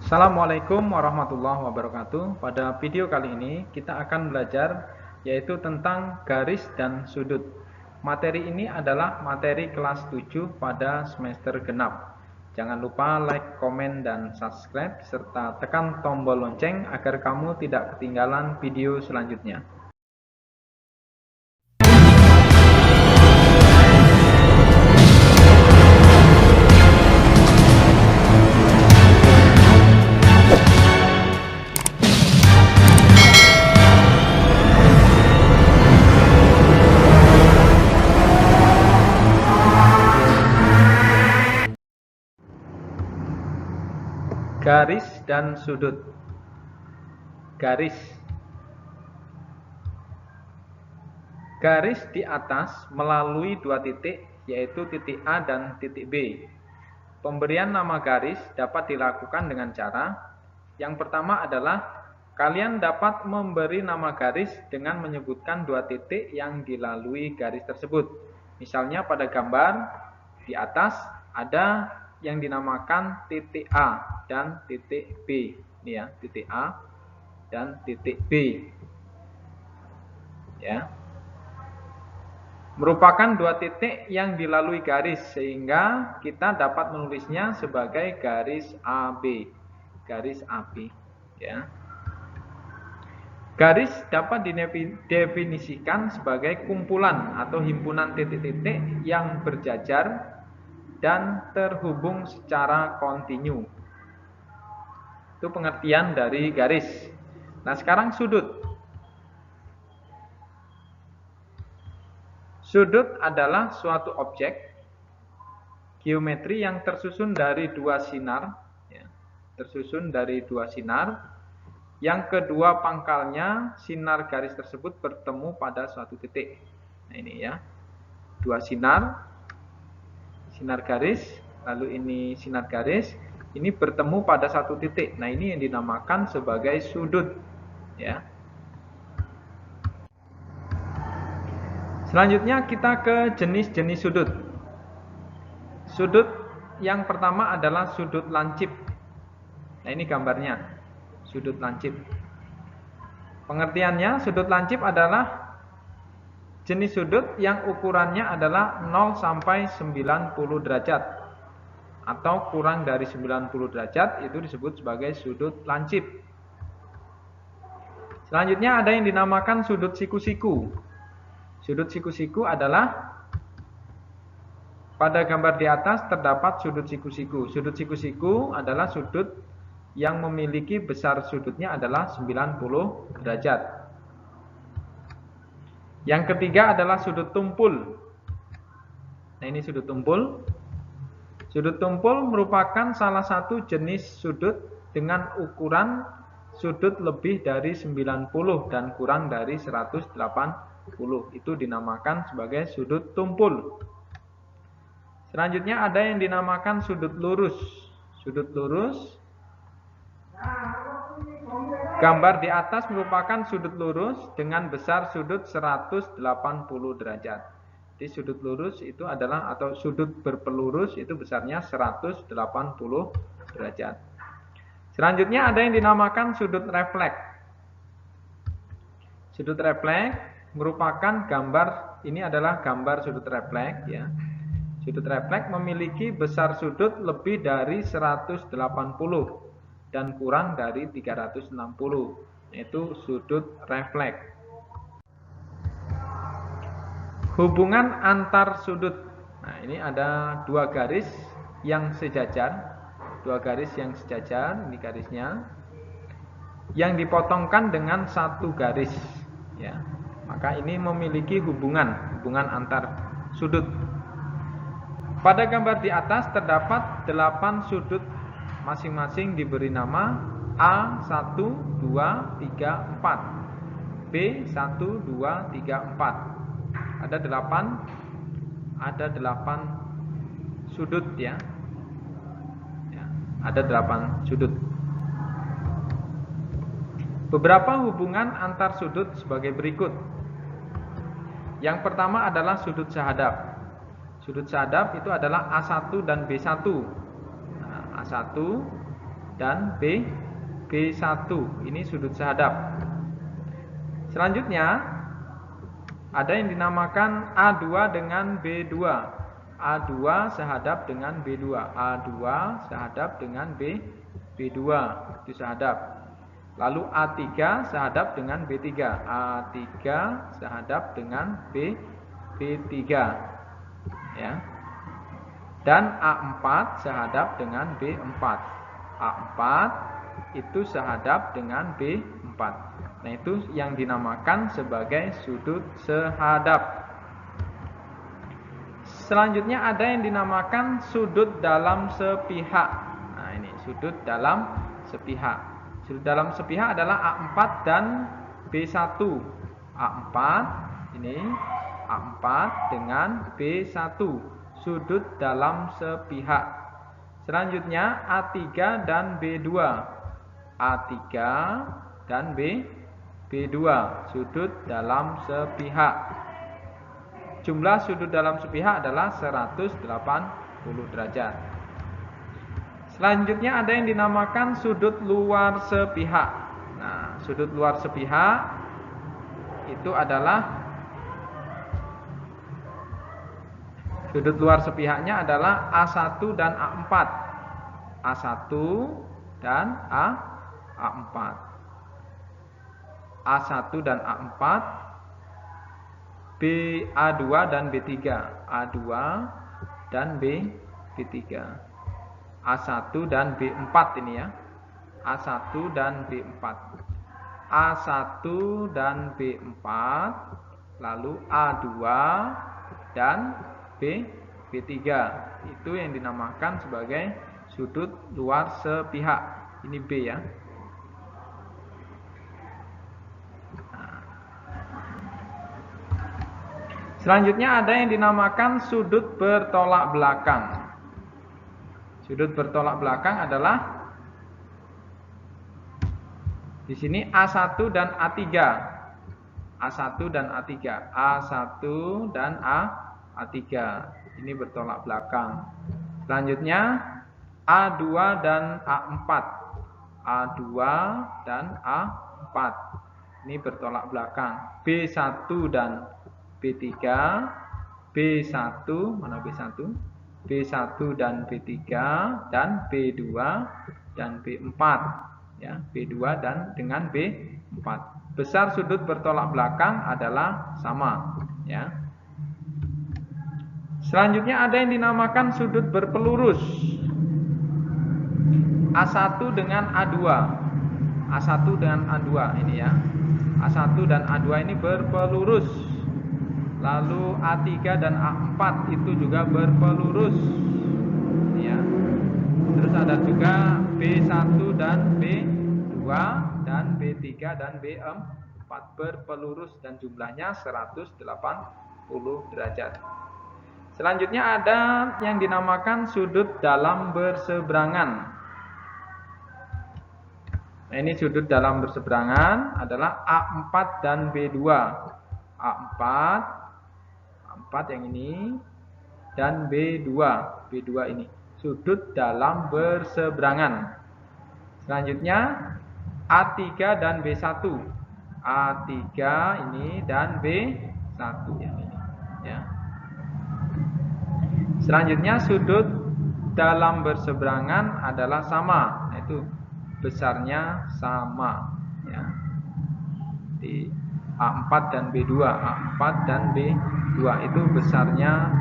Assalamualaikum warahmatullahi wabarakatuh. Pada video kali ini kita akan belajar yaitu tentang garis dan sudut. Materi ini adalah materi kelas 7 pada semester genap. Jangan lupa like, komen, dan subscribe serta tekan tombol lonceng agar kamu tidak ketinggalan video selanjutnya. Garis dan sudut. Garis di atas melalui dua titik, yaitu titik A dan titik B. Pemberian nama garis dapat dilakukan dengan cara yang pertama adalah kalian dapat memberi nama garis dengan menyebutkan dua titik yang dilalui garis tersebut. Misalnya pada gambar di atas ada yang dinamakan titik A dan titik B. Ini ya, titik A dan titik B. Ya. Merupakan dua titik yang dilalui garis sehingga kita dapat menulisnya sebagai garis AB. Garis AB, ya. Garis dapat didefinisikan sebagai kumpulan atau himpunan titik-titik yang berjajar dan terhubung secara kontinu. Itu pengertian dari garis. Nah, sekarang sudut. Sudut adalah suatu objek geometri yang tersusun dari dua sinar, ya, tersusun dari dua sinar. Yang kedua pangkalnya sinar garis tersebut bertemu pada suatu titik. Nah, ini ya, dua sinar garis, lalu ini sinar garis, ini bertemu pada satu titik. Nah, ini yang dinamakan sebagai sudut, ya. Selanjutnya kita ke jenis-jenis sudut. Sudut yang pertama adalah sudut lancip. Nah, ini gambarnya, sudut lancip. Pengertiannya, sudut lancip adalah jenis sudut yang ukurannya adalah 0 sampai 90 derajat atau kurang dari 90 derajat, itu disebut sebagai sudut lancip. Selanjutnya ada yang dinamakan sudut siku-siku. Sudut siku-siku adalah pada gambar di atas terdapat sudut siku-siku. Sudut siku-siku adalah sudut yang memiliki besar sudutnya adalah 90 derajat. Yang ketiga adalah sudut tumpul. Nah, ini sudut tumpul. Sudut tumpul merupakan salah satu jenis sudut dengan ukuran sudut lebih dari 90 dan kurang dari 180. Itu dinamakan sebagai sudut tumpul. Selanjutnya ada yang dinamakan sudut lurus. Sudut lurus, gambar di atas merupakan sudut lurus dengan besar sudut 180 derajat. Jadi sudut lurus itu adalah, atau sudut berpelurus itu besarnya 180 derajat. Selanjutnya ada yang dinamakan sudut refleks. Sudut refleks merupakan gambar, ini adalah gambar sudut refleks, ya. Sudut refleks memiliki besar sudut lebih dari 180 dan kurang dari 360, yaitu sudut refleks. Hubungan antar sudut. Nah, ini ada dua garis yang sejajar. Dua garis yang sejajar, ini garisnya, yang dipotongkan dengan satu garis, ya. Maka ini memiliki hubungan antar sudut. Pada gambar di atas terdapat 8 sudut, masing-masing diberi nama A1, 2, 3, 4, B1, 2, 3, 4. Ada 8 sudut, ya. Ada 8 sudut. Beberapa hubungan antar sudut sebagai berikut. Yang pertama adalah sudut sehadap. Sudut sehadap itu adalah A1 dan B1. Nah, A1 dan B1. Ini sudut sehadap. Selanjutnya ada yang dinamakan A2 dengan B2. A2 sehadap dengan B2. A2 sehadap dengan B2. Itu sehadap. Lalu A3 sehadap dengan B3. A3 sehadap dengan B3. Ya. Dan A4 sehadap dengan B4. A4 itu sehadap dengan B4. Nah, itu yang dinamakan sebagai sudut sehadap. Selanjutnya ada yang dinamakan sudut dalam sepihak. Nah, ini sudut dalam sepihak. Sudut dalam sepihak adalah A4 dan B1. A4 ini A4 dengan B1. Sudut dalam sepihak. Selanjutnya A3 dan B2. A3 dan B2. Sudut dalam sepihak. Jumlah sudut dalam sepihak adalah 180 derajat. Selanjutnya ada yang dinamakan sudut luar sepihak. Nah, sudut luar sepihak itu adalah sudut luar sepihaknya adalah A1 dan A4. A1 dan A4. A1 dan A4. A2 dan B3. A2 dan B3. A1 dan B4 ini ya. A1 dan B4. A1 dan B4. Lalu A2 dan B3. Itu yang dinamakan sebagai sudut luar sepihak. Ini B ya. Selanjutnya ada yang dinamakan sudut bertolak belakang. Sudut bertolak belakang adalah di sini A1 dan A3. A1 dan A3. A1 dan A3. Ini bertolak belakang. Selanjutnya A2 dan A4. A2 dan A4. Ini bertolak belakang. B1 dan B3. B1, mana B1? B1 dan B3 dan B2 dan B4 ya, B2 dan dengan B4. Besar sudut bertolak belakang adalah sama ya. Selanjutnya ada yang dinamakan sudut berpelurus. A1 dengan A2. A1 dengan A2 ini ya. A1 dan A2 ini berpelurus. Lalu A3 dan A4 itu juga berpelurus ya. Terus ada juga B1 dan B2 dan B3 dan B4 berpelurus dan jumlahnya 180 derajat. Selanjutnya ada yang dinamakan sudut dalam berseberangan. Nah, ini sudut dalam berseberangan adalah A4 dan B2. A4 yang ini dan B2 ini sudut dalam berseberangan. Selanjutnya A3 dan B1. A3 ini dan B1 yang ini ya. Selanjutnya sudut dalam berseberangan adalah sama, yaitu besarnya sama ya. Di A4 dan B2, A4 dan B2 itu besarnya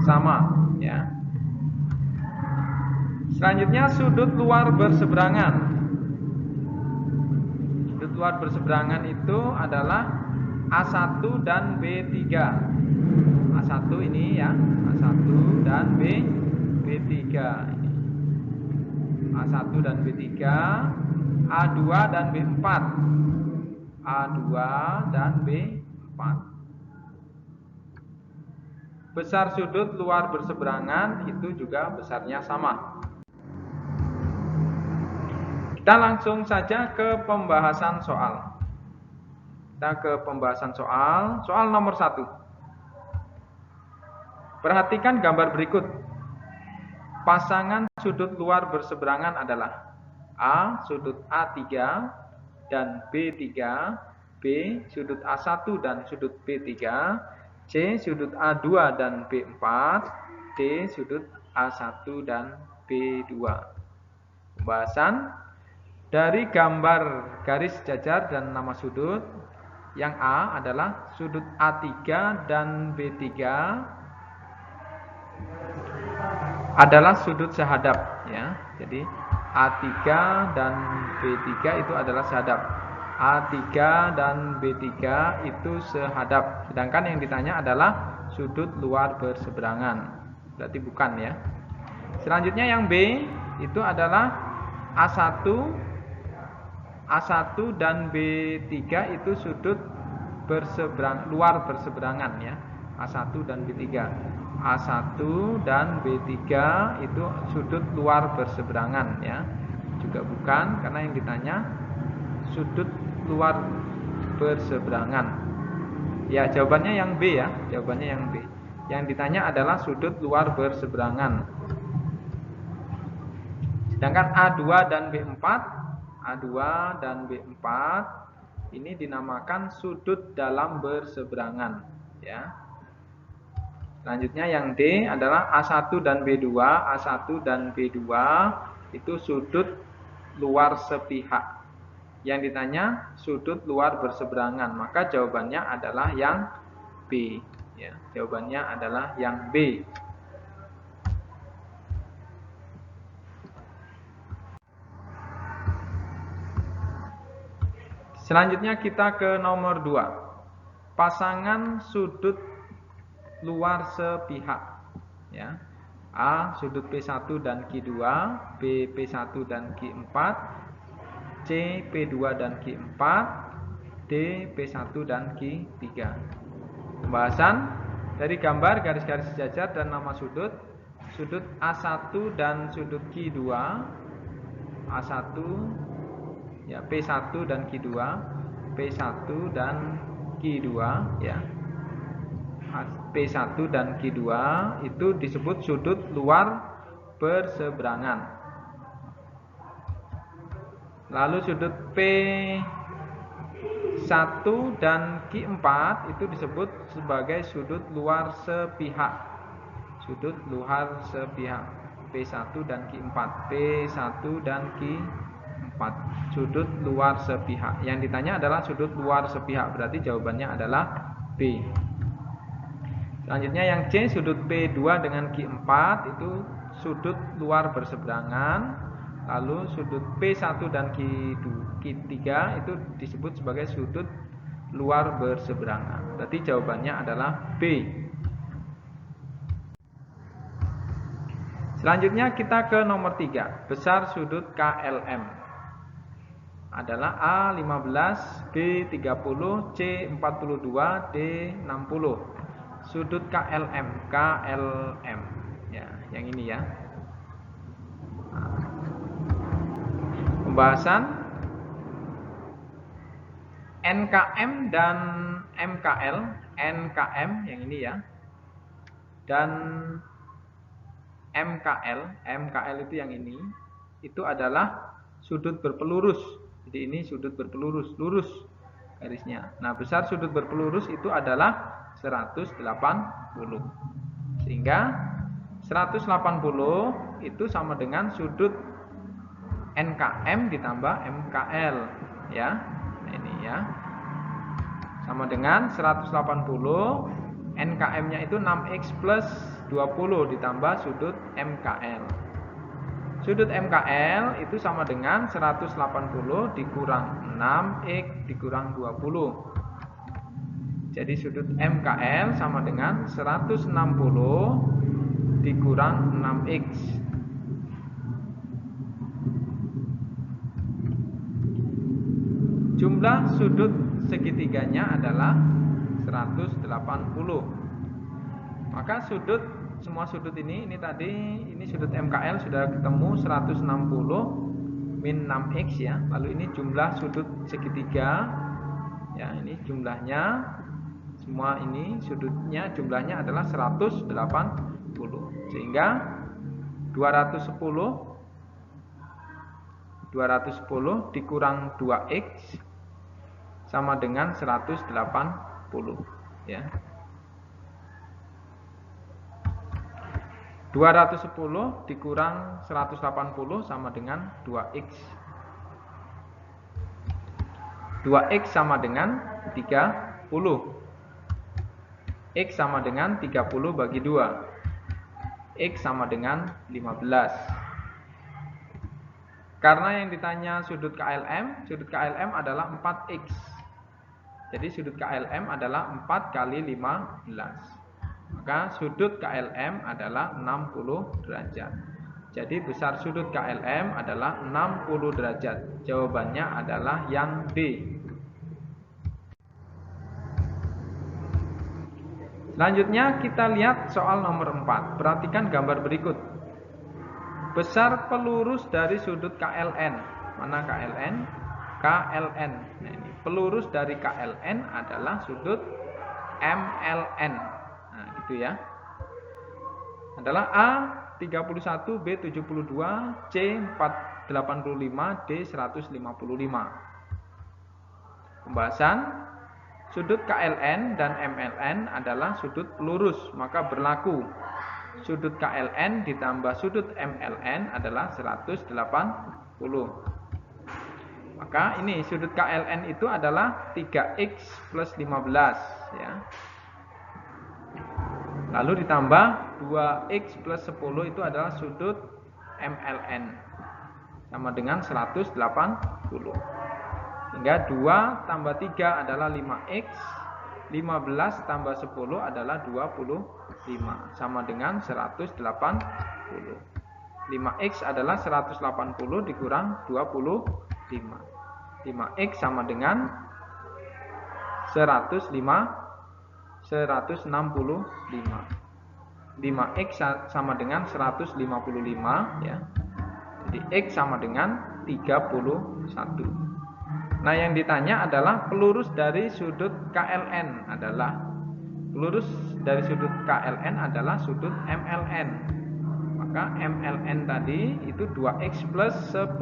sama ya. Selanjutnya sudut luar berseberangan. Sudut luar berseberangan itu adalah A1 dan B3. A1 ini ya, A1 dan B3 ini. A1 dan B3, A2 dan B4. A2 dan B4. Besar sudut luar berseberangan itu juga besarnya sama. Kita langsung saja ke pembahasan soal. Soal nomor 1. Perhatikan gambar berikut. Pasangan sudut luar berseberangan adalah. A sudut A3 dan B3, B sudut A1 dan sudut B3, C sudut A2 dan B4, D sudut A1 dan B2. Pembahasan dari gambar garis sejajar dan nama sudut. Yang A adalah sudut A3 dan B3 adalah sudut sehadap ya. Jadi A3 dan B3 itu adalah sehadap. A3 dan B3 itu sehadap. Sedangkan yang ditanya adalah sudut luar berseberangan. Berarti bukan ya. Selanjutnya yang B itu adalah A1 dan B3 itu sudut luar berseberangan ya. A1 dan B3. A1 dan B3 itu sudut luar berseberangan ya. Juga bukan, karena yang ditanya sudut luar berseberangan. Ya, jawabannya yang B ya. Jawabannya yang B. Yang ditanya adalah sudut luar berseberangan. Sedangkan A2 dan B4, A2 dan B4 ini dinamakan sudut dalam berseberangan ya. Selanjutnya yang D adalah A1 dan B2, A1 dan B2 itu sudut luar sepihak. Yang ditanya sudut luar berseberangan, maka jawabannya adalah yang B ya. Jawabannya adalah yang B. Selanjutnya kita ke nomor 2. Pasangan sudut luar sepihak ya. A sudut P1 dan Q2, B P1 dan Q4, C P2 dan Q4, D P1 dan Q3. Pembahasan dari gambar garis-garis sejajar dan nama sudut. Sudut A1 dan sudut Q2, A1 ya, P1 dan Q2, P1 dan Q2 ya. P1 dan Q2 itu disebut sudut luar berseberangan. Lalu sudut P1 dan Q4 itu disebut sebagai sudut luar sepihak. Sudut luar sepihak. P1 dan Q4. P1 dan Q4. Sudut luar sepihak. Yang ditanya adalah sudut luar sepihak. Berarti jawabannya adalah B. Selanjutnya yang C, sudut P2 dengan Q4 itu sudut luar berseberangan. Lalu sudut P1 dan Q3 itu disebut sebagai sudut luar berseberangan. Berarti jawabannya adalah B. Selanjutnya kita ke nomor 3. Besar sudut KLM adalah A15, B30, C42, D60. Sudut KLM ya, yang ini ya. Pembahasan NKM dan MKL. NKM yang ini ya. Dan MKL itu yang ini. Itu adalah sudut berpelurus. Jadi ini sudut berpelurus, lurus garisnya. Nah, besar sudut berpelurus itu adalah 180. Sehingga 180 itu sama dengan sudut NKM ditambah MKL ya. Nah, ini ya. Sama dengan 180, NKM-nya itu 6X plus 20 ditambah sudut MKL. Sudut MKL itu sama dengan 180 dikurang 6X dikurang 20. Jadi sudut MKL sama dengan 160 dikurang 6X. Jumlah sudut segitiganya adalah 180. Maka semua sudut ini tadi, ini sudut MKL sudah ketemu 160 min 6X ya. Lalu ini jumlah sudut segitiga. Ya, ini jumlahnya. Semua ini sudutnya jumlahnya adalah 180. Sehingga 210 210 dikurang 2x sama dengan 180 ya. 210 dikurang 180 sama dengan 2x. 2x sama dengan 30. X sama dengan 30 bagi 2. X sama dengan 15. Karena yang ditanya sudut KLM adalah 4x. Jadi sudut KLM adalah 4 kali 15. Maka sudut KLM adalah 60 derajat. Jadi besar sudut KLM adalah 60 derajat. Jawabannya adalah yang B. Selanjutnya kita lihat soal nomor 4. Perhatikan gambar berikut. Besar pelurus dari sudut KLN. Mana KLN? KLN. Nah, ini pelurus dari KLN adalah sudut MLN. Nah, gitu ya. Adalah A 31, B 72, C 485, D 155. Pembahasan. Sudut KLN dan MLN adalah sudut lurus, maka berlaku sudut KLN ditambah sudut MLN adalah 180. Maka ini sudut KLN itu adalah 3x plus 15 ya. Lalu ditambah 2x plus 10 itu adalah sudut MLN sama dengan 180. Sehingga 2 tambah 3 adalah 5x, 15 tambah 10 adalah 25, sama dengan 180. 5x adalah 180 dikurang 25. 5x sama dengan 165. 5x sama dengan 155 ya. Jadi x sama dengan 31. Nah, yang ditanya adalah pelurus dari sudut KLN adalah sudut MLN. Maka MLN tadi itu 2x plus 10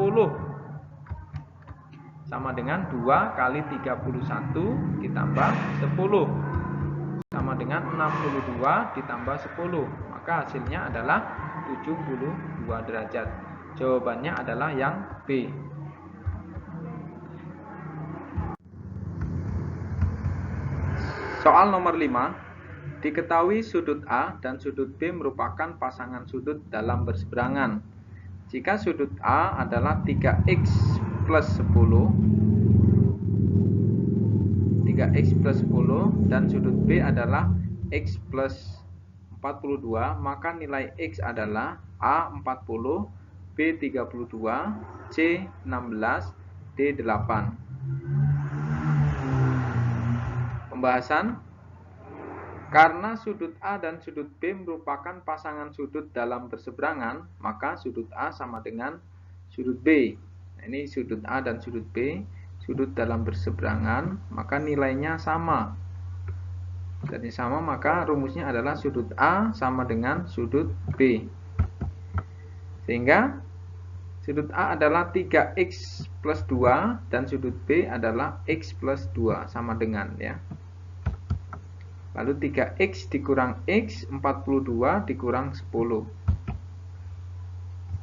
sama dengan 2 kali 31 ditambah 10 sama dengan 62 ditambah 10. Maka hasilnya adalah 72 derajat. Jawabannya adalah yang B. Soal nomor 5. Diketahui sudut A dan sudut B merupakan pasangan sudut dalam berseberangan. Jika sudut A adalah 3x plus 10 dan sudut B adalah x plus 42, maka nilai x adalah A 40, B 32, C 16, D 8. Pembahasan. Karena sudut A dan sudut B merupakan pasangan sudut dalam berseberangan, maka sudut A sama dengan sudut B. Nah, ini sudut A dan sudut B, sudut dalam berseberangan, maka nilainya sama. Jadi sama, maka rumusnya adalah sudut A sama dengan sudut B. Sehingga sudut A adalah 3x plus 2 dan sudut B adalah x plus 2 sama dengan ya. Lalu 3x dikurang x, 42 dikurang 10.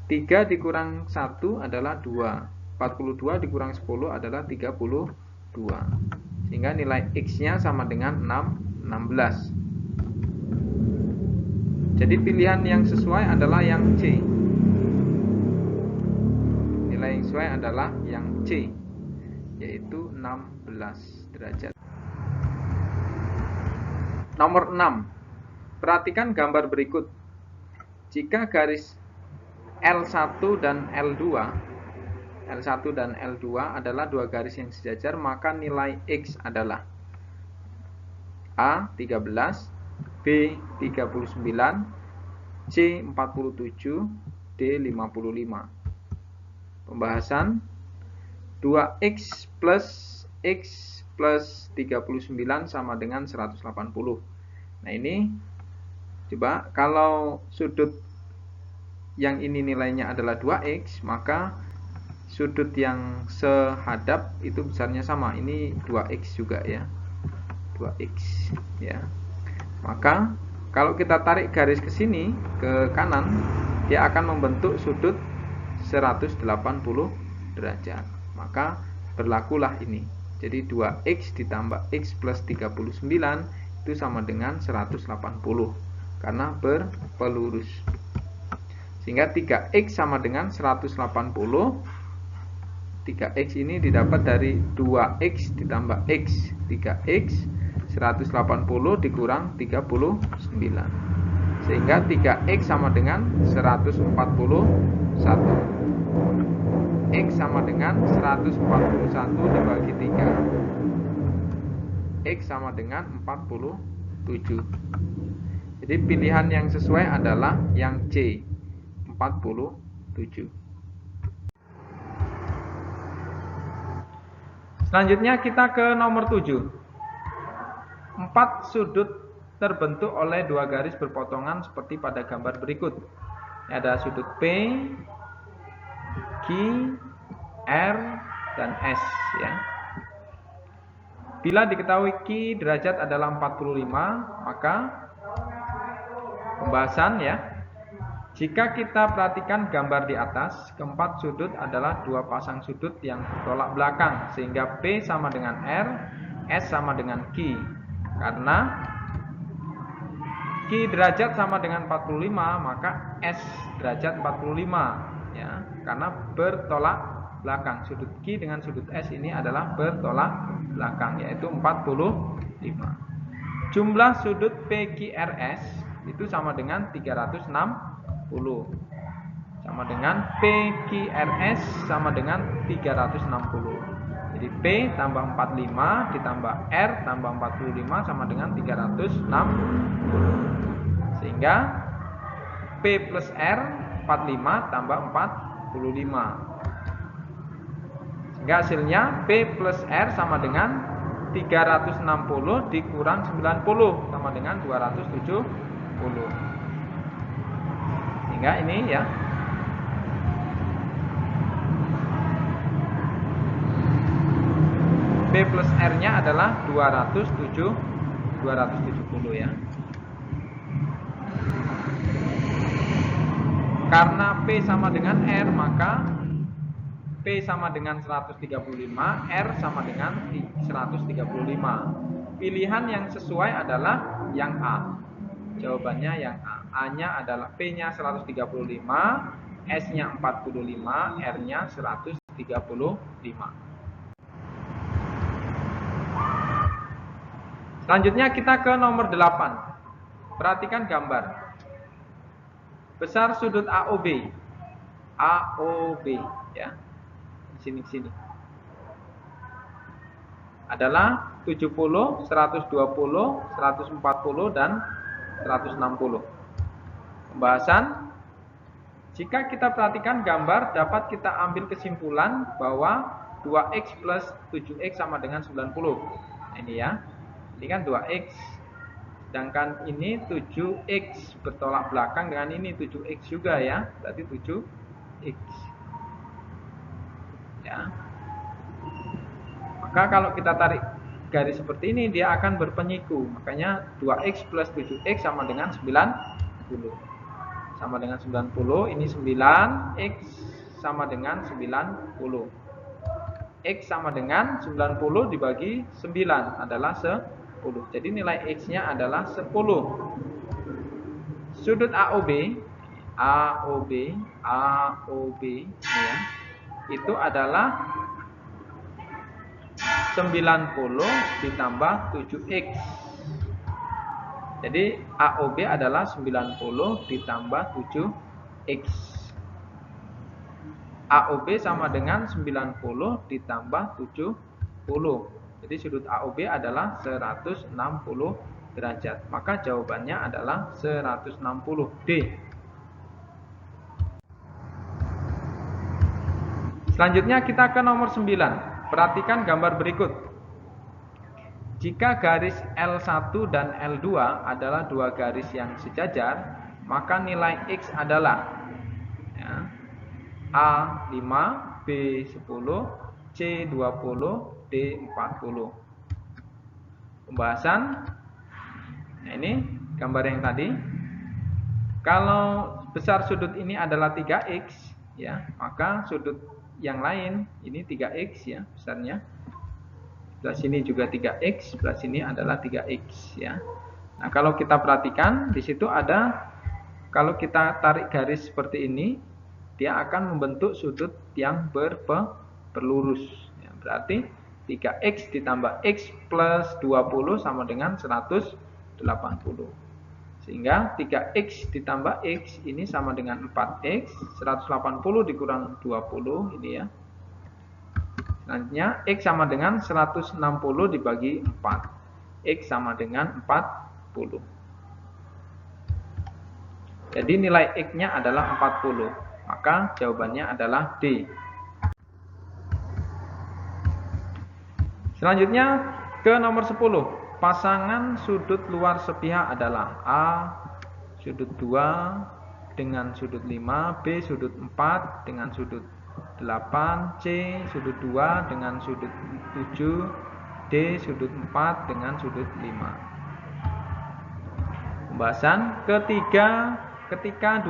3 dikurang 1 adalah 2. 42 dikurang 10 adalah 32. Sehingga nilai x-nya sama dengan 16. Jadi pilihan yang sesuai adalah yang C. Nilai yang sesuai adalah yang C, yaitu 16 derajat. Nomor 6. Perhatikan gambar berikut. Jika garis L1 dan L2 adalah dua garis yang sejajar, maka nilai X adalah A 13, B 39, C 47, D 55. Pembahasan. 2X plus X plus 39 sama dengan 180. Nah, ini coba kalau sudut yang ini nilainya adalah 2x, maka sudut yang sehadap itu besarnya sama. Ini 2x juga ya. 2x ya. Maka kalau kita tarik garis ke sini ke kanan, dia akan membentuk sudut 180 derajat. Maka berlakulah ini. Jadi 2x ditambah x plus 39 itu sama dengan 180 karena berpelurus. Sehingga 3x sama dengan 180. 3x ini didapat dari 2x ditambah x. 3x 180 dikurang 39. Sehingga 3x sama dengan 141. X sama dengan 141 dibagi 3. X sama dengan 47. Jadi pilihan yang sesuai adalah yang C, 47. Selanjutnya kita ke nomor 7. 4 sudut terbentuk oleh 2 garis berpotongan seperti pada gambar berikut. Ini ada sudut P, Q, R, dan S ya. Bila diketahui Q derajat adalah 45, maka pembahasan ya. Jika kita perhatikan gambar di atas, keempat sudut adalah 2 pasang sudut yang bertolak belakang, sehingga P sama dengan R, S sama dengan Q. Karena Q derajat sama dengan 45, maka S derajat 45 ya, karena bertolak belakang. Sudut Q dengan sudut S ini adalah bertolak belakang, yaitu 45. Jumlah sudut PQRS itu sama dengan 360. Sama dengan PQRS sama dengan 360. Jadi P tambah 45 ditambah R tambah 45 sama dengan 360. Sehingga P plus R 45 tambah 45. Sehingga hasilnya P plus R sama dengan 360 dikurang 90 sama dengan 270. Sehingga ini ya, P plus R nya adalah 270 ya. Karena P sama dengan R, maka P sama dengan 135, R sama dengan 135. Pilihan yang sesuai adalah yang A. Jawabannya yang A. A-nya adalah P-nya 135, S-nya 45, R-nya 135. Selanjutnya kita ke nomor 8. Perhatikan gambar. Besar sudut AOB. AOB ya. Di sini. Adalah 70, 120, 140 dan 160. Pembahasan. Jika kita perhatikan gambar, dapat kita ambil kesimpulan bahwa 2x plus 7x sama dengan 90. Ini ya. Ini kan 2x. Sedangkan ini 7x bertolak belakang dengan ini 7x juga ya. Berarti 7x. Ya. Maka kalau kita tarik garis seperti ini, dia akan berpenyiku. Makanya 2x plus 7x sama dengan 90. Sama dengan 90. Ini 9. X sama dengan 90. X sama dengan 90 dibagi 9 adalah 10. Jadi nilai X-nya adalah 10. Sudut AOB ya, itu adalah 90 ditambah 7x. Jadi AOB adalah 90 ditambah 7x. AOB sama dengan 90 ditambah 70. Jadi sudut AOB adalah 160 derajat. Maka jawabannya adalah 160D. Selanjutnya kita ke nomor 9. Perhatikan gambar berikut. Jika garis L1 dan L2 adalah 2 garis yang sejajar, maka nilai X adalah ya, A5, B B 10, C 20, D 40. Pembahasan. Nah, ini gambar yang tadi. Kalau besar sudut ini adalah 3x ya, maka sudut yang lain ini 3x ya besarnya. Sebelah sini juga 3x, sebelah sini adalah 3x ya. Nah, kalau kita perhatikan di situ ada, kalau kita tarik garis seperti ini, dia akan membentuk sudut yang berlurus ya. Berarti 3x ditambah x plus 20 sama dengan 180. Sehingga 3x ditambah x ini sama dengan 4x, 180 dikurang 20 ini ya. Selanjutnya x sama dengan 160 dibagi 4. X sama dengan 40. Jadi nilai x-nya adalah 40. Maka jawabannya adalah D. Selanjutnya ke nomor 10. Pasangan sudut luar sepihak adalah A sudut 2 dengan sudut 5, B sudut 4 dengan sudut 8, C sudut 2 dengan sudut 7, D sudut 4 dengan sudut 5. Pembahasan ketiga, ketika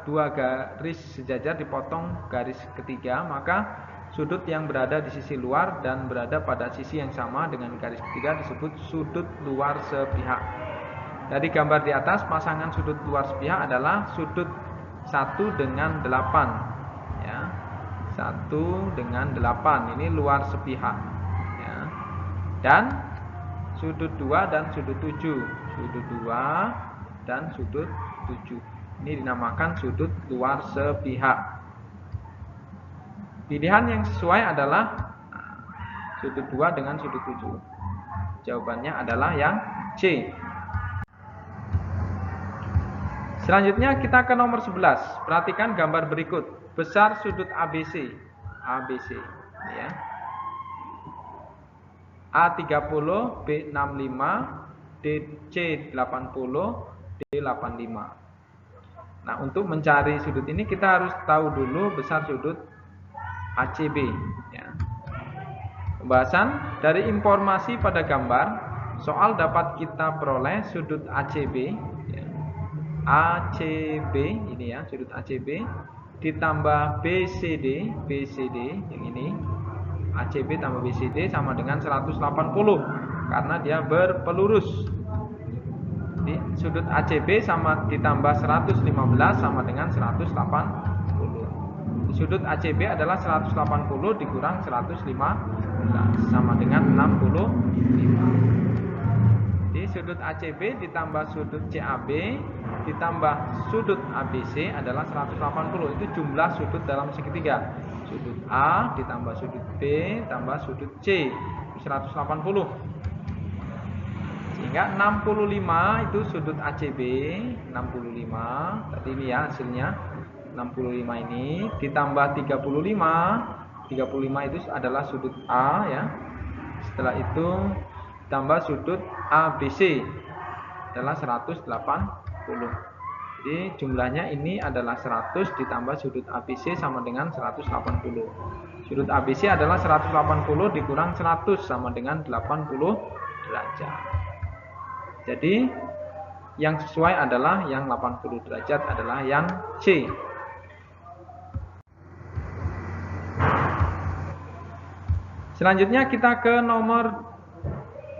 dua garis sejajar dipotong garis ketiga, maka sudut yang berada di sisi luar dan berada pada sisi yang sama dengan garis ketiga disebut sudut luar sepihak. Dari gambar di atas, pasangan sudut luar sepihak adalah sudut 1 dengan 8 ya. 1 dengan 8 ini luar sepihak ya. Dan sudut 2 dan sudut 7. Sudut 2 dan sudut 7. Ini dinamakan sudut luar sepihak. Pilihan yang sesuai adalah sudut 2 dengan sudut 7. Jawabannya adalah yang C. Selanjutnya kita ke nomor 11. Perhatikan gambar berikut. Besar sudut ABC. ABC ya. A30, B65, DC80, D85. Nah, untuk mencari sudut ini kita harus tahu dulu besar sudut ACB ya. Pembahasan dari informasi pada gambar, soal dapat kita peroleh sudut ACB ya. ACB ini ya, sudut ACB ditambah BCD yang ini, ACB tambah BCD sama dengan 180 karena dia berpelurus. Jadi sudut ACB sama ditambah 115 sama dengan 180. Sudut ACB adalah 180 dikurang 115 sama dengan 65. Jadi sudut ACB ditambah sudut CAB ditambah sudut ABC adalah 180. Itu jumlah sudut dalam segitiga. Sudut A ditambah sudut B tambah sudut C 180. Sehingga 65 itu sudut ACB, 65. Tadi ini ya hasilnya. 65 ini ditambah 35 itu adalah sudut A ya. Setelah itu tambah sudut ABC adalah 180. Jadi jumlahnya ini adalah 100 ditambah sudut ABC sama dengan 180. Sudut ABC adalah 180 dikurang 100 sama dengan 80 derajat. Jadi yang sesuai adalah yang 80 derajat adalah yang C. Selanjutnya kita ke nomor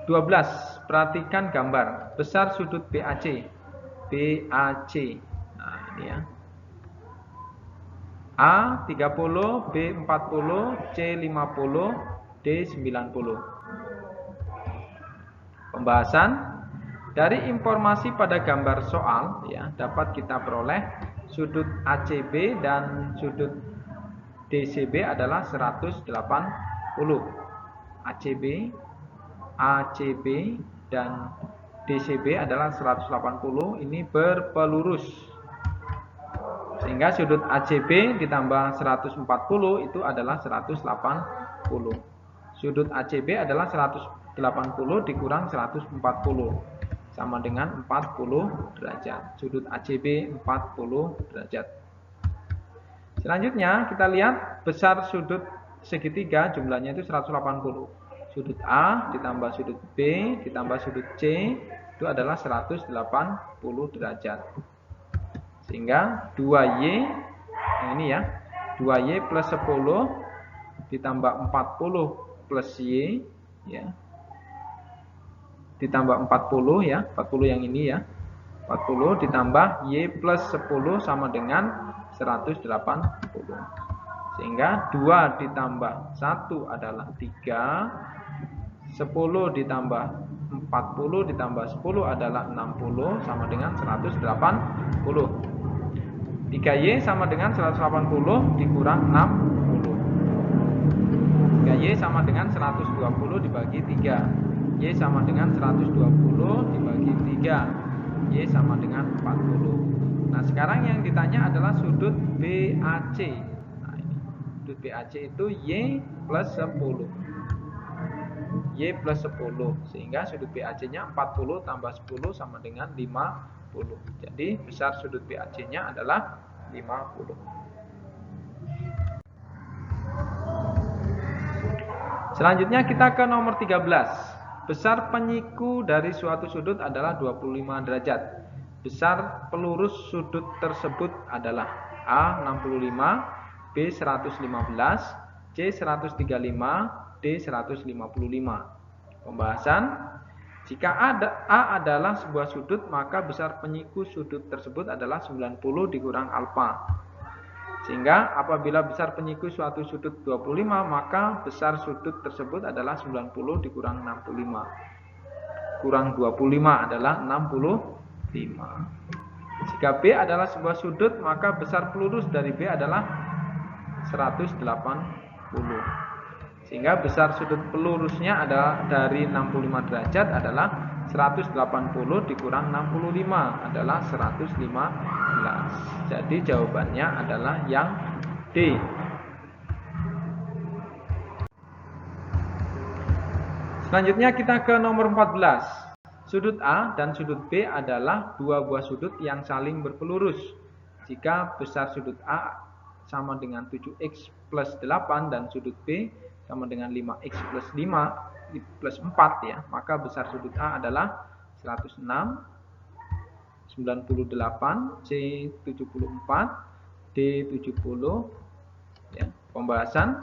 12. Perhatikan gambar. Besar sudut BAC. BAC. Nah, ini ya. A30, B40, C50, D90. Pembahasan. Dari informasi pada gambar soal ya, dapat kita peroleh sudut ACB dan sudut DCB adalah 180. ACB dan DCB adalah 180. Ini berpelurus. Sehingga sudut ACB ditambah 140 itu adalah 180. Sudut ACB adalah 180 dikurang 140 sama dengan 40 derajat. Sudut ACB 40 derajat. Selanjutnya kita lihat besar sudut segitiga jumlahnya itu 180. Sudut A ditambah sudut B ditambah sudut C itu adalah 180 derajat. Sehingga 2Y, nah ini ya, 2Y plus 10 ditambah 40 plus Y, ya, ditambah 40 ya, 40 yang ini ya, 40 ditambah Y plus 10 sama dengan 180. Sehingga 2 ditambah 1 adalah 3, 10 ditambah 40 ditambah 10 adalah 60 sama dengan 180. 3Y sama dengan 180 dikurang 60. 3Y sama dengan 120 dibagi 3. Y sama dengan 120 dibagi 3. Y sama dengan 40. Nah, sekarang yang ditanya adalah sudut BAC. Nah, ini sudut BAC itu Y plus 10. Y plus 10. Sehingga sudut BAC-nya 40 tambah 10 sama dengan 50. Jadi besar sudut BAC-nya adalah 50. Selanjutnya kita ke nomor 13. Besar penyiku dari suatu sudut adalah 25 derajat. Besar pelurus sudut tersebut adalah A 65, B 115, C 135, D 155. Pembahasan: jika A adalah sebuah sudut, maka besar penyiku sudut tersebut adalah 90 dikurang alfa. Sehingga apabila besar penyiku suatu sudut 25, maka besar sudut tersebut adalah 90 dikurang 65. Kurang 25 adalah 65. Jika B adalah sebuah sudut, maka besar pelurus dari B adalah 180. Sehingga besar sudut pelurusnya adalah dari 65 derajat adalah 180 dikurang 65 adalah 115. Jadi jawabannya adalah yang D. Selanjutnya kita ke nomor 14. Sudut A dan sudut B adalah dua buah sudut yang saling berpelurus. Jika besar sudut A sama dengan 7x plus 8 dan sudut B sama dengan 5x plus 5 plus 4 ya, maka besar sudut A adalah 106, 98, C 74, D 70 ya. Pembahasan: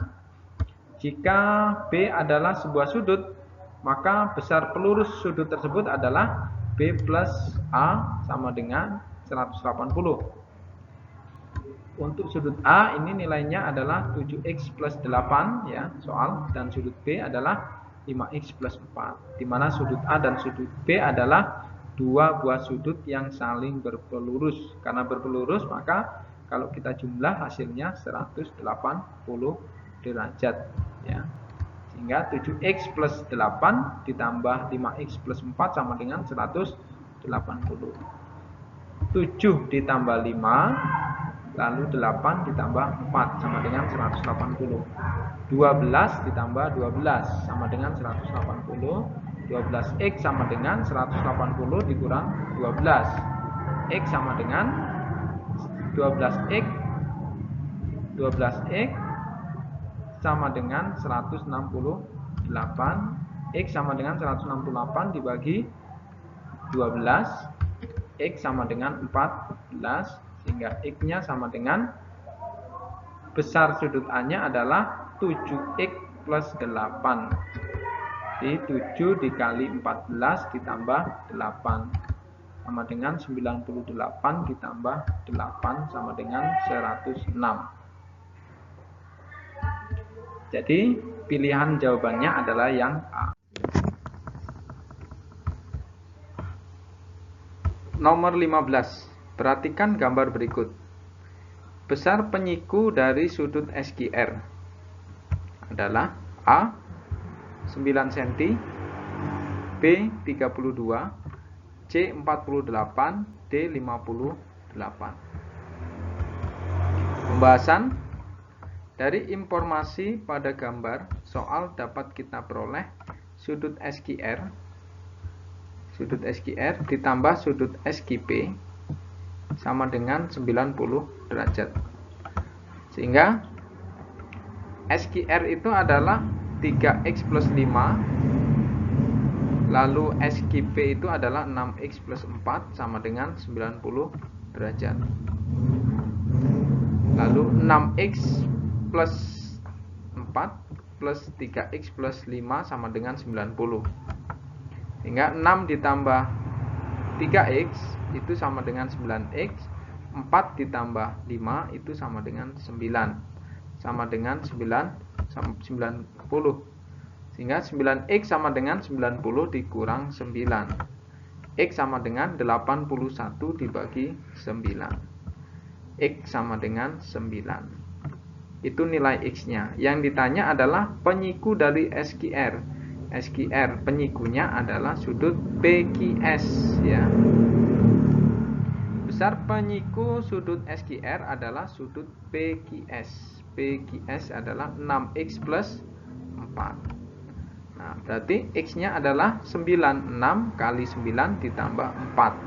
jika B adalah sebuah sudut, maka besar pelurus sudut tersebut adalah B plus A sama dengan 180. Untuk sudut A ini nilainya adalah 7x plus 8 ya, soal, dan sudut B adalah 5x plus 4. Di mana sudut A dan sudut B adalah dua buah sudut yang saling berpelurus. Karena berpelurus, maka kalau kita jumlah hasilnya 180 derajat ya. Sehingga 7x plus 8 ditambah 5x plus 4 sama dengan 180. 7 ditambah 5 lalu 8 ditambah 4 sama dengan 180. 12 ditambah 12 sama dengan 180. 12x sama dengan 180 dikurang 12. X sama dengan 12x. 12x sama dengan 168. X sama dengan 168 dibagi 12. X sama dengan 14. Sehingga X-nya sama dengan besar sudut A-nya adalah 7x plus 8. Jadi 7 dikali 14 ditambah 8 sama dengan 98 ditambah 8 sama dengan 106. Jadi pilihan jawabannya adalah yang A. Nomor 15. Perhatikan gambar berikut. Besar penyiku dari sudut SQR adalah A 9 cm, B 32, C 48, D 58. Pembahasan: dari informasi pada gambar soal dapat kita peroleh sudut SQR ditambah sudut SQP sama dengan 90 derajat. Sehingga SQR itu adalah 3x plus 5, lalu SQP itu adalah 6x plus 4 sama dengan 90 derajat. Lalu 6x plus 4 plus 3x plus 5 sama dengan 90. Sehingga 6 ditambah 3x itu sama dengan 9x, 4 ditambah 5 itu sama dengan 9. Sama dengan 90. Sehingga 9x sama dengan 90 dikurang 9. X sama dengan 81 dibagi 9. X sama dengan 9. Itu nilai X-nya. Yang ditanya adalah penyiku dari SQR. SQR penyikunya adalah sudut PQS, ya. Besar penyiku sudut SQR adalah sudut PQS. PQS adalah 6x plus 4. Nah, berarti X-nya adalah 9. 6 kali 9 ditambah 4.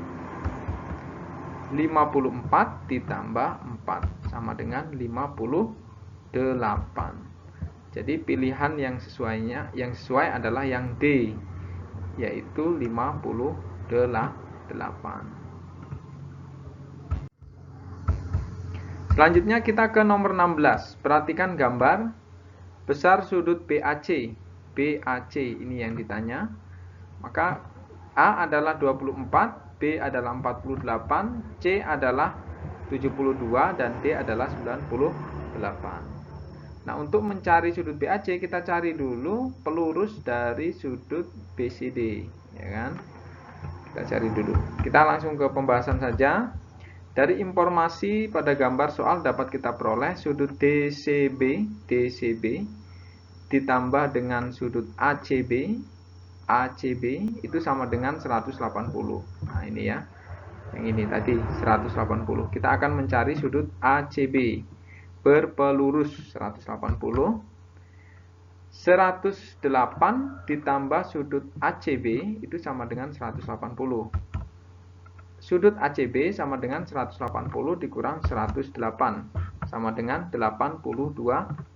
54 ditambah 4 sama dengan 58. Jadi pilihan yang sesuai adalah yang D, yaitu 58. Selanjutnya kita ke nomor 16. Perhatikan gambar. Besar sudut BAC. BAC ini yang ditanya. Maka A adalah 24, B adalah 48, C adalah 72, dan D adalah 98. Nah, untuk mencari sudut BAC, kita cari dulu pelurus dari sudut BCD, ya kan? Kita cari dulu. Kita langsung ke pembahasan saja. Dari informasi pada gambar soal dapat kita peroleh sudut DCB ditambah dengan sudut ACB itu sama dengan 180. Nah, ini ya. Yang ini tadi 180. Kita akan mencari sudut ACB berpelurus 180. 108 ditambah sudut ACB itu sama dengan 180. Sudut ACB sama dengan 180 dikurang 108 sama dengan 82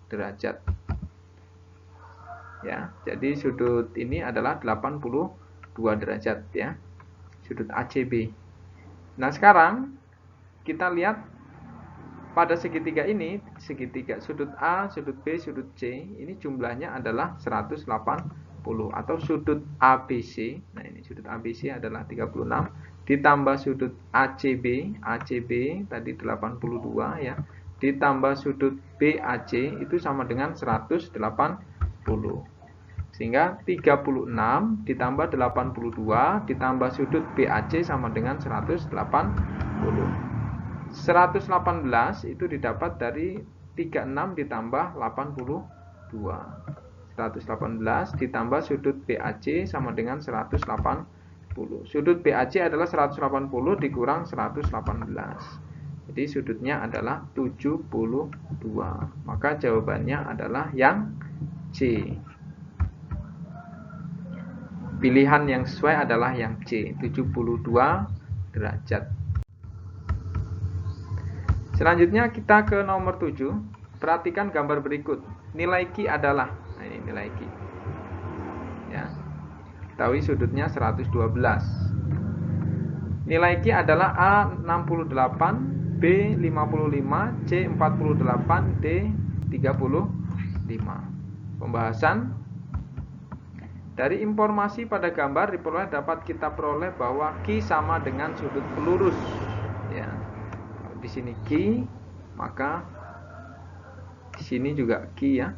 derajat. Ya, jadi sudut ini adalah 82 derajat, ya. Sudut ACB. Nah, sekarang kita lihat pada segitiga ini, segitiga sudut A, sudut B, sudut C, ini jumlahnya adalah 180 atau sudut ABC. Nah, ini sudut ABC adalah 36 ditambah sudut ACB tadi 82, ya, ditambah sudut BAC itu sama dengan 180. Sehingga 36 ditambah 82 ditambah sudut BAC sama dengan 180. 118 itu didapat dari 36 ditambah 82. 118 ditambah sudut BAC sama dengan 180. Sudut BAC adalah 180 dikurang 118. Jadi sudutnya adalah 72. Maka jawabannya adalah yang C. Pilihan yang sesuai adalah yang C, 72 derajat. Selanjutnya kita ke nomor 7. Perhatikan gambar berikut. Nilai Q adalah, nah ini nilai Q. Ya. Ketahui sudutnya 112. Nilai Q adalah A 68, B 55, C 48, D 35. Pembahasan. Dari informasi pada gambar diperoleh dapat kita peroleh bahwa Q sama dengan sudut pelurus. Ya. Di sini Q, maka di sini juga Q, ya.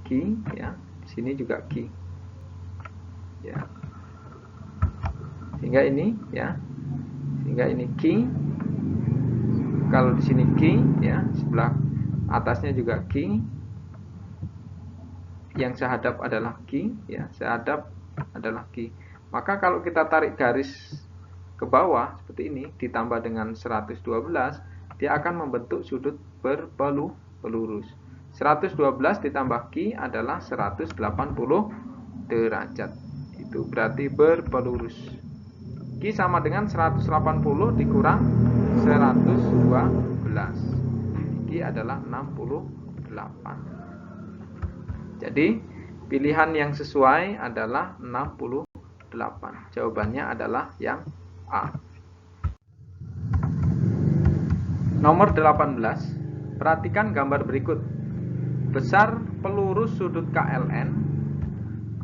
Q, ya. Di sini juga Q. Ya. Sehingga ini, ya. Sehingga ini Q. Kalau di sini Q, ya, sebelah atasnya juga Q. Yang sehadap adalah Q, ya, sehadap adalah Q. Maka kalau kita tarik garis ke bawah seperti ini ditambah dengan 112, dia akan membentuk sudut berpelurus. 112 ditambah Q adalah 180 derajat. Itu berarti berpelurus. Q sama dengan 180 dikurang 112. Q dibagi adalah 68. Jadi pilihan yang sesuai adalah 68. Jawabannya adalah yang A. Nomor 18. Perhatikan gambar berikut. Besar pelurus sudut KLN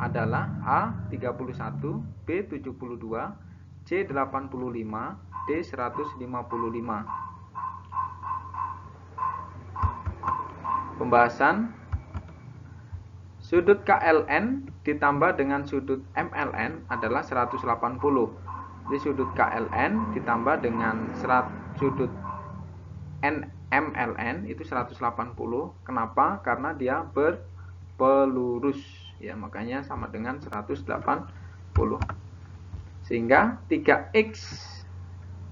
adalah A 31, B 72, C 85, D 155. Pembahasan. Sudut KLN ditambah dengan sudut MLN adalah 180. Jadi sudut KLN ditambah dengan sudut MLN itu 180. Kenapa? Karena dia berpelurus. Ya, makanya sama dengan 180. Sehingga 3X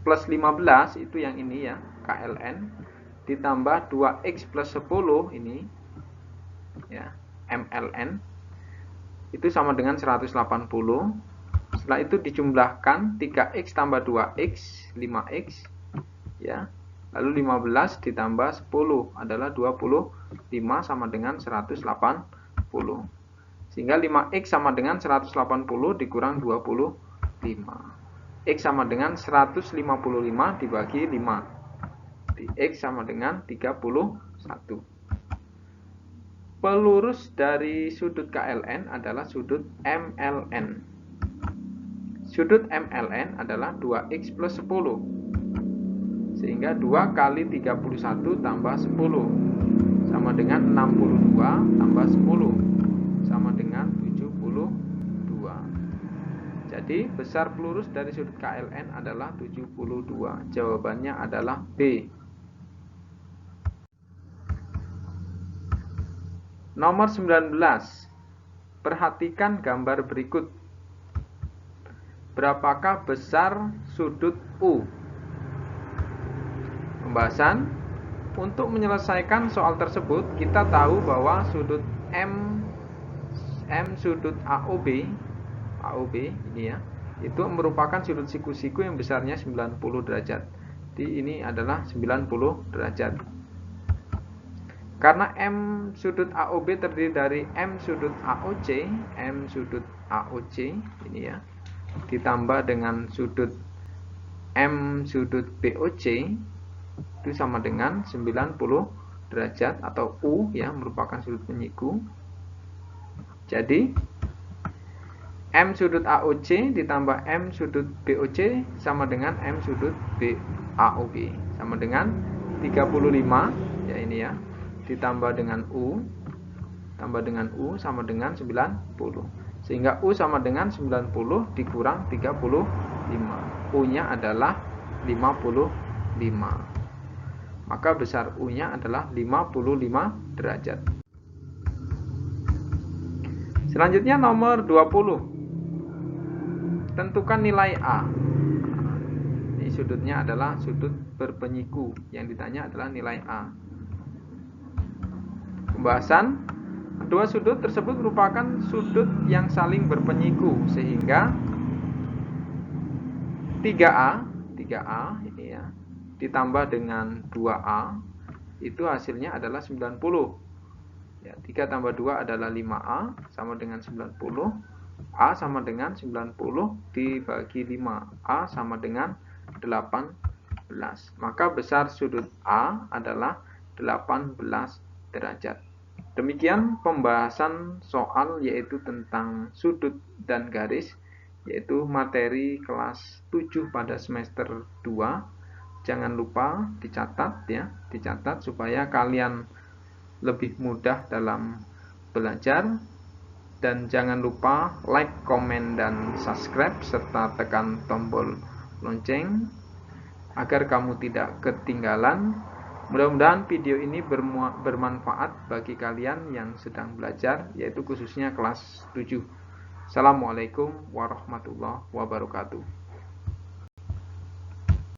plus 15 itu yang ini ya, KLN, ditambah 2X plus 10 ini ya, MLN, itu sama dengan 180. Setelah itu dijumlahkan 3X tambah 2X, 5X ya. Lalu 15 ditambah 10 adalah 25 sama dengan 180. Sehingga 5X sama dengan 180 dikurang 25. X sama dengan 155 dibagi 5. X sama dengan 31. Pelurus dari sudut KLN adalah sudut MLN. Sudut MLN adalah 2X plus 10. Sehingga 2 kali 31 tambah 10 sama dengan 62 tambah 10 sama dengan 72. Jadi besar pelurus dari sudut KLN adalah 72. Jawabannya adalah B. Nomor 19. Perhatikan gambar berikut. Berapakah besar sudut U? Pembahasan. Untuk menyelesaikan soal tersebut, kita tahu bahwa sudut M sudut AOB ini ya, itu merupakan sudut siku-siku yang besarnya 90 derajat. Jadi ini adalah 90 derajat. Karena M sudut AOB terdiri dari M sudut AOC ini ya, ditambah dengan sudut M sudut BOC itu sama dengan 90 derajat atau U ya, merupakan sudut penyiku. Jadi M sudut AOC ditambah M sudut BOC sama dengan M sudut BAOB sama dengan 35 ya, ini ya, ditambah dengan U tambah dengan U sama dengan 90. Sehingga U sama dengan 90 dikurang 35. U-nya adalah 55. Maka besar U-nya adalah 55 derajat. Selanjutnya nomor 20. Tentukan nilai A. Ini sudutnya adalah sudut berpenyiku. Yang ditanya adalah nilai A. Pembahasan. Kedua sudut tersebut merupakan sudut yang saling berpenyiku, sehingga 3A ini ya, ditambah dengan 2A itu hasilnya adalah 90 ya. 3 tambah 2 adalah 5A sama dengan 90. A sama dengan 90 dibagi 5. A sama dengan 18. Maka besar sudut A adalah 18 derajat. Demikian pembahasan soal yaitu tentang sudut dan garis, yaitu materi kelas 7 pada semester 2. Jangan lupa dicatat ya, dicatat supaya kalian lebih mudah dalam belajar. Dan jangan lupa like, komen, dan subscribe serta tekan tombol lonceng agar kamu tidak ketinggalan. Mudah-mudahan video ini bermanfaat bagi kalian yang sedang belajar, yaitu khususnya kelas 7. Assalamualaikum warahmatullahi wabarakatuh.